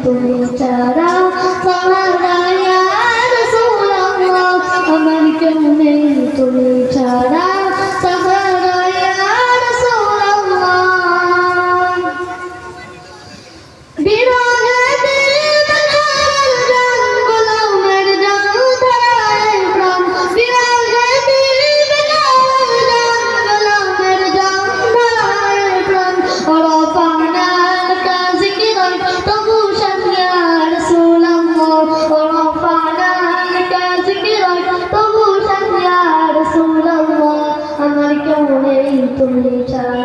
তুমি ছাড়া সাহারা ইয়া রাসূলুল্লাহ আমার কেউ নেই তুমি ছাড়া সাহারা ইয়া রাসূলুল্লাহ বিরহে দিল বানার জান গোলামের জান ধরায় প্রাণ বিরহে দিল বানার জান গোলামের জান ধরায় প্রাণ ওরফানা কা জিকিরান তবু শানিয়া রাসূলুল্লাহ ওরফানা কা জিকিরান তবু শানিয়া রাসূলুল্লাহ আমার কেউ নেই তুমি ছাড়া